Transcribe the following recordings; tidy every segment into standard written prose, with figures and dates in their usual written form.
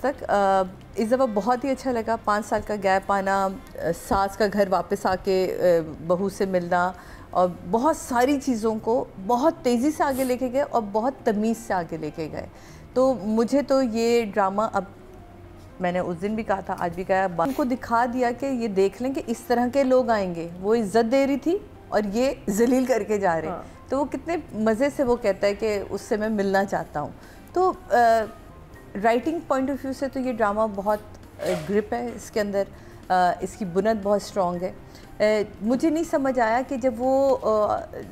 तक इस दफ़ा बहुत ही अच्छा लगा। 5 साल का गैप आना, सास का घर वापस आके बहू से मिलना और बहुत सारी चीज़ों को बहुत तेज़ी से आगे लेके गए और बहुत तमीज़ से आगे लेके गए। तो मुझे तो ये ड्रामा, अब मैंने उस दिन भी कहा था, आज भी कहा, उनको दिखा दिया कि ये देख लें कि इस तरह के लोग आएंगे। वो इज़्ज़त दे रही थी और ये जलील करके जा रहे हैं। हाँ। तो वो कितने मज़े से वो कहता है कि उससे मैं मिलना चाहता हूँ। तो राइटिंग पॉइंट ऑफ व्यू से तो ये ड्रामा बहुत ग्रिप है इसके अंदर, इसकी बुनियाद बहुत स्ट्रॉन्ग है। मुझे नहीं समझ आया कि जब वो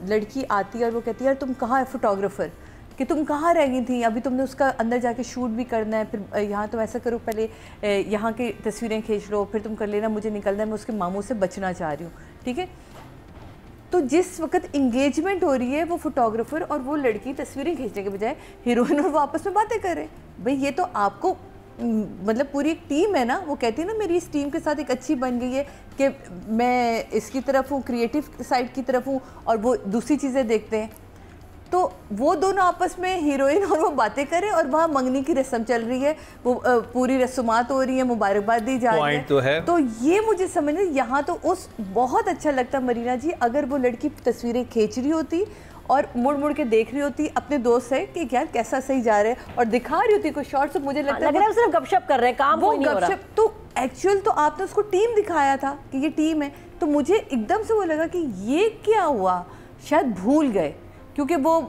लड़की आती है और वो कहती है यार तुम कहाँ है फोटोग्राफ़र, कि तुम कहाँ रह गई थी, अभी तुमने उसका अंदर जाके शूट भी करना है, फिर यहाँ तुम ऐसा करो, पहले यहाँ की तस्वीरें खींच लो, फिर तुम कर लेना, मुझे निकलना है, मैं उसके मामू से बचना चाह रही हूँ। ठीक है, तो जिस वक्त इंगेजमेंट हो रही है वो फोटोग्राफर और वो लड़की तस्वीरें खींचने के बजाय हीरोइन और वो आपस में बातें कर रहे हैं। भाई ये तो आपको मतलब पूरी एक टीम है ना, वो कहती है ना मेरी इस टीम के साथ एक अच्छी बन गई है कि मैं इसकी तरफ हूँ, क्रिएटिव साइड की तरफ हूँ और वो दूसरी चीज़ें देखते हैं। तो वो दोनों आपस में हीरोइन और वो बातें करें और वहाँ मंगनी की रस्म चल रही है, वो पूरी रस्मात हो रही है, मुबारकबाद दी जा रही है। तो ये मुझे समझ नहीं, यहाँ तो उस बहुत अच्छा लगता मरीना जी अगर वो लड़की तस्वीरें खींच रही होती और मुड़ मुड़ के देख रही होती अपने दोस्त से कि यार कैसा सही जा रहा है और दिखा रही होती कोई शॉर्ट, तो मुझे लगता है सिर्फ गपशप कर रहे हैं, काम कोई नहीं हो रहा। तो एक्चुअल तो आपने उसको टीम दिखाया था कि ये टीम है, तो मुझे एकदम से वो लगा कि ये क्या हुआ, शायद भूल गए क्योंकि वो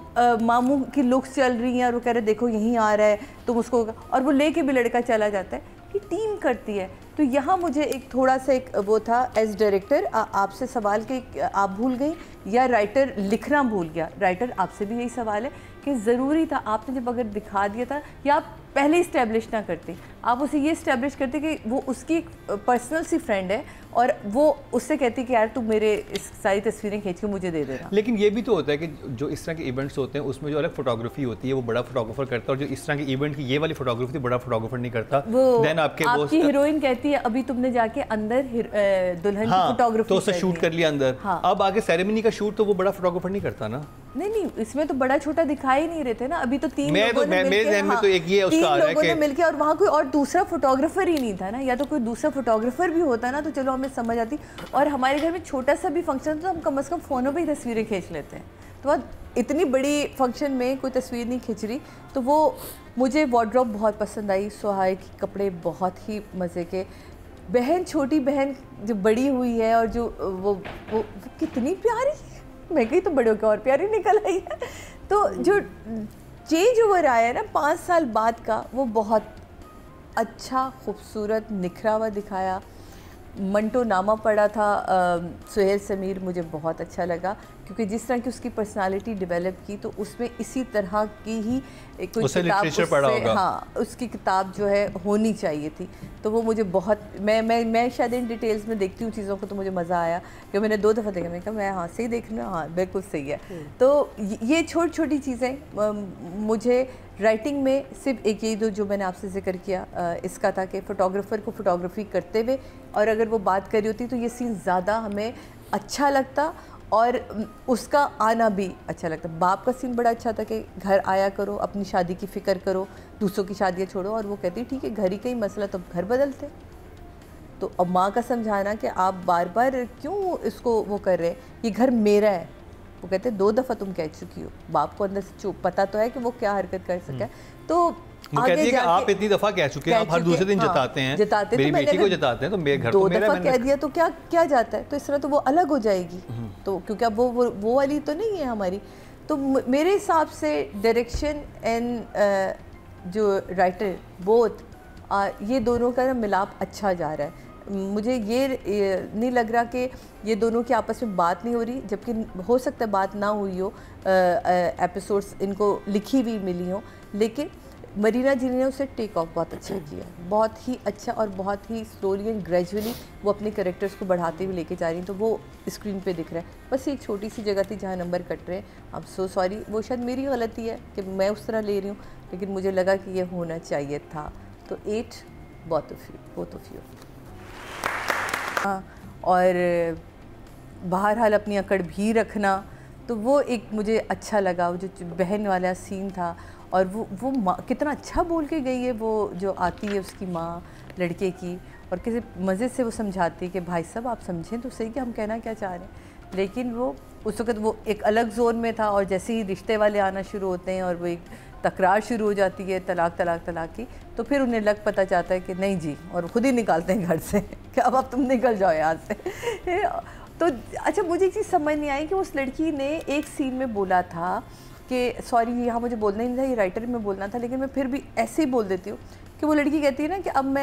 मामू की लुक्स चल रही हैं और वो कह रहे देखो यहीं आ रहा है तुम उसको, और वो लेके भी लड़का चला जाता है कि टीम करती है। तो यहाँ मुझे एक थोड़ा सा एक वो था एज डायरेक्टर आपसे सवाल कि आप भूल गई या राइटर लिखना भूल गया। राइटर आपसे भी यही सवाल है कि ज़रूरी था आपने जब अगर दिखा दिया था या आप पहले इस्टेब्लिश ना करते, आप उसे ये इस्टेब्लिश करते कि वो उसकी पर्सनल सी फ्रेंड है और वो उससे कहती कि यार तू मेरे इस सारी तस्वीरें खींच के मुझे दे देना। लेकिन ये भी तो होता है कि जो इस तरह के इवेंट्स होते हैं उसमें जो अलग फोटोग्राफी होती है वो बड़ा फोटोग्राफर करता है और जो इस तरह के इवेंट की ये वाली फोटोग्राफी थी बड़ा फोटोग्राफर नहीं करता। देन आपकी हीरोइन कहती है अभी तुमने जाके अंदर दुल्हन की फोटोग्राफी तो उसे शूट कर लिया अंदर। हाँ। अब आगे सेरेमनी का शूट तो वो बड़ा फोटोग्राफर नहीं करता ना। नहीं, इसमें तो बड़ा छोटा दिखाई ही नहीं रहे थे ना। अभी तो तीन लोगों ने मिलके और वहाँ कोई और दूसरा फोटोग्राफर ही नहीं था ना, या तो कोई दूसरा फोटोग्राफर भी होता ना तो चलो हमें समझ आती। और हमारे घर में छोटा सा भी फंक्शन तो हम कम से कम फ़ोनों पे ही तस्वीरें खींच लेते हैं, तो इतनी बड़ी फंक्शन में कोई तस्वीर नहीं खींच रही। तो वो मुझे वार्डरोब बहुत पसंद आई, सुहाए के कपड़े बहुत ही मज़े के, बहन छोटी बहन जो बड़ी हुई है और जो वो कितनी प्यारी है, मैं कही तो बड़ों की और प्यारी निकल आई है। तो जो चेंज ओवर आया है ना 5 साल बाद का, वो बहुत अच्छा खूबसूरत निखरा हुआ दिखाया। मंटो नामा पड़ा था सुहेल समीर, मुझे बहुत अच्छा लगा क्योंकि जिस तरह की उसकी पर्सनालिटी डेवलप की तो उसमें इसी तरह की ही कोई किताब उससे, हाँ उसकी किताब जो है होनी चाहिए थी। तो वो मुझे बहुत, मैं शायद इन डिटेल्स में देखती हूँ चीज़ों को तो मुझे मज़ा आया कि मैंने 2 दफ़ा देखा, मैं कहा मैं हाँ सही देख रही हूँ, हाँ बिल्कुल सही है। तो ये छोटी छोटी चीज़ें मुझे राइटिंग में सिर्फ एक यही दो जो मैंने आपसे जिक्र किया इसका था कि फ़ोटोग्राफ़र को फ़ोटोग्राफी करते हुए और अगर वो बात कर रही होती तो ये सीन ज़्यादा हमें अच्छा लगता और उसका आना भी अच्छा लगता। बाप का सीन बड़ा अच्छा था कि घर आया करो, अपनी शादी की फ़िक्र करो, दूसरों की शादियाँ छोड़ो, और वो कहती ठीक है घर ही का ही मसला तो घर बदलते। तो अब माँ का समझाना कि आप बार बार क्यों इसको वो कर रहे हैं, ये घर मेरा है। वो कहते 2 दफ़ा तुम कह चुकी हो, बाप को अंदर से पता तो है कि वो क्या हरकत कर सका है। तो आगे कि आप इतनी दफ़ा कह चुके हैं, आप हर दूसरे दिन जताते हैं, मेरी बेटी को जताते हैं, तो मेरे घर 2 दफ़ा कह दिया तो क्या जाता है, तो इस तरह तो वो अलग हो जाएगी। तो क्योंकि अब वो वाली तो नहीं है हमारी। तो मेरे हिसाब से डायरेक्शन एंड जो राइटर बोथ ये दोनों का मिलाप अच्छा जा रहा है। मुझे ये नहीं लग रहा कि ये दोनों की आपस में बात नहीं हो रही, जबकि हो सकता है बात ना हुई हो, एपिसोड्स इनको लिखी हुई मिली हो, लेकिन मरीना जी ने उसे टेक ऑफ बहुत अच्छा किया, बहुत ही अच्छा, और बहुत ही स्लोली एंड ग्रेजुअली वो अपने कैरेक्टर्स को बढ़ाते हुए लेके जा रही हैं। तो वो स्क्रीन पे दिख रहा है। बस एक छोटी सी जगह थी जहाँ नंबर कट रहे हैं, आई एम सो सॉरी, वो शायद मेरी गलती है कि मैं उस तरह ले रही हूँ, लेकिन मुझे लगा कि ये होना चाहिए था। तो 8 बोथ ऑफ यू। और बहरहाल अपनी अकड़ भी रखना, तो वो एक मुझे अच्छा लगा, वो जो बहन वाला सीन था। और वो कितना अच्छा बोल के गई है, वो जो आती है उसकी माँ लड़के की, और किसी मज़े से वो समझाती है कि भाई साहब आप समझें तो सही कि हम कहना क्या चाह रहे हैं। लेकिन वो उस वक्त वो एक अलग जोन में था, और जैसे ही रिश्ते वाले आना शुरू होते हैं और वो एक तकरार शुरू हो जाती है तलाक तलाक तलाक की, तो फिर उन्हें लग पता चाहता है कि नहीं जी, और ख़ुद ही निकालते हैं घर से कि अब तुम निकल जाओ यहाँ से। तो अच्छा, मुझे एक चीज़ समझ नहीं आई कि उस लड़की ने एक सीन में बोला था कि सॉरी यहाँ मुझे बोलना ही नहीं था, ये राइटर में बोलना था, लेकिन मैं फिर भी ऐसे ही बोल देती हूँ कि वो लड़की कहती है ना कि अब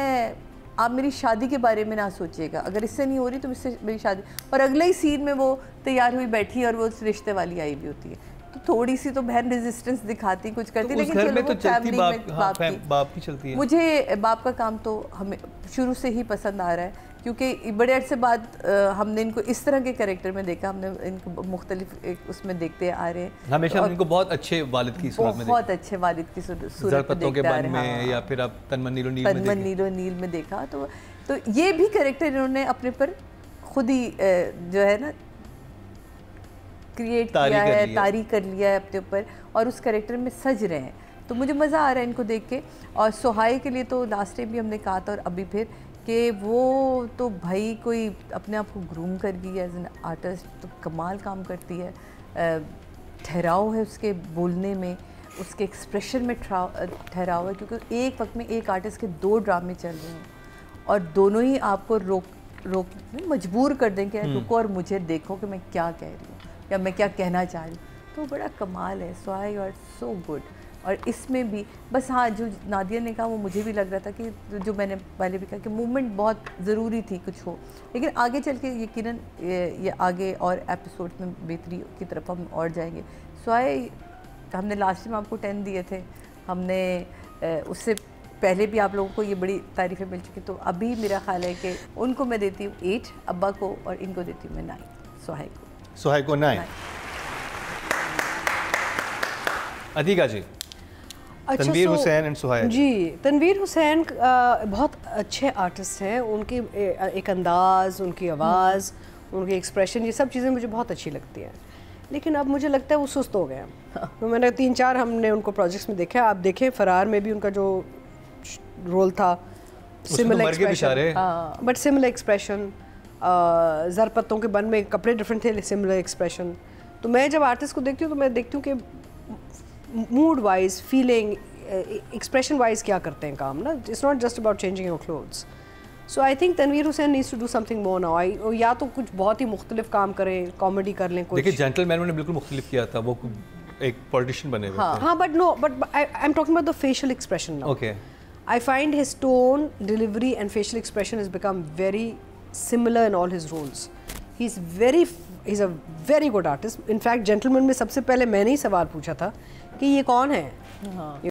आप मेरी शादी के बारे में ना सोचिएगा, अगर इससे नहीं हो रही तो इससे मेरी शादी, और अगले ही सीन में वो तैयार हुई बैठी है और वो रिश्ते वाली आई भी होती है। तो थोड़ी सी तो बहन रेजिस्टेंस दिखाती, कुछ करती, तो लेकिन चलो वो फैमिली में बाप की चलती है। मुझे बाप का काम तो हमें शुरू से ही पसंद आ रहा है, क्योंकि बड़े अरसे बाद हमने इनको इस तरह के कैरेक्टर में देखा, हमने इनको मुख्तलिफ उसमें देखते आ रहे हैं। हमेशा इनको बहुत अच्छे वालिद की सूरत में, बहुत अच्छे वालिद की सूरत में देखते आ रहे हैं, या फिर आप तन मन नीलो नील में देखा। तो ये भी कैरेक्टर इन्होंने अपने पर खुद ही जो है ना क्रिएट किया है, तारी कर लिया है अपने ऊपर, और उस कैरेक्टर में सज रहे हैं। तो मुझे मज़ा आ रहा है इनको देख के। और सोहाई के लिए तो लास्ट टाइम भी हमने कहा था और अभी फिर कि वो तो भाई कोई अपने आप को ग्रूम कर गई है एज एन आर्टिस्ट, तो कमाल काम करती है। ठहराव है उसके बोलने में, उसके एक्सप्रेशन में ठहराव है, क्योंकि एक वक्त में एक आर्टिस्ट के 2 ड्रामे चल रहे हैं और दोनों ही आपको रोक मजबूर कर दें कि रुको और मुझे देखो कि मैं क्या कह रही हूँ या मैं क्या कहना चाह रही हूँ। तो बड़ा कमाल है। सोहाई यू आर सो गुड। और इसमें भी बस हाँ, जो नादिया ने कहा वो मुझे भी लग रहा था कि जो मैंने पहले भी कहा कि मूवमेंट बहुत ज़रूरी थी कुछ हो, लेकिन आगे चल के यकीनन ये आगे और एपिसोड में बेहतरी की तरफ हम और जाएंगे। सोहाई हमने लास्ट टाइम आपको 10 दिए थे, हमने उससे पहले भी आप लोगों को ये बड़ी तारीफ़ें मिल चुकी, तो अभी मेरा ख्याल है कि उनको मैं देती हूँ 8 अब्बा को, और इनको देती हूँ मैं 9 सोहाई को 9। अतीका जी, अच्छा, तनवीर हुसैन एंड सोहाई जी। तनवीर हुसैन बहुत अच्छे आर्टिस्ट हैं, उनकी एक अंदाज़, उनकी आवाज़, उनकी एक्सप्रेशन, ये सब चीज़ें मुझे बहुत अच्छी लगती हैं। लेकिन अब मुझे लगता है वो सुस्त हो गए हैं। तो मैंने 3-4 हमने उनको प्रोजेक्ट्स में देखा। आप देखें फरार में भी उनका जो रोल था, similar expression, but similar expression. ज़रपत्तों के बन में कपड़े डिफरेंट थे, सिमिलर एक्सप्रेशन। तो मैं जब आर्टिस्ट को देखती हूँ तो मैं देखती हूँ कि mood wise, feeling, expression wise क्या करते हैं काम ना। It's not just about changing your clothes. So I think Tanveer Hussain needs to do something more now. या तो कुछ बहुत ही मुख्तलिफ काम करें, कॉमेडी कर लें कुछ। देखिए जेंटलमैन ने बिल्कुल मुख्तलिफ किया था, वो एक पॉलिटिशियन बने हुए थे। हाँ, but I am talking about the facial expression now. Okay, I find his tone, delivery and facial expression has become very similar in all his roles. He's a very good artist. In fact, Gentleman में सबसे पहले मैंने ही सवाल पूछा था कि ये कौन है।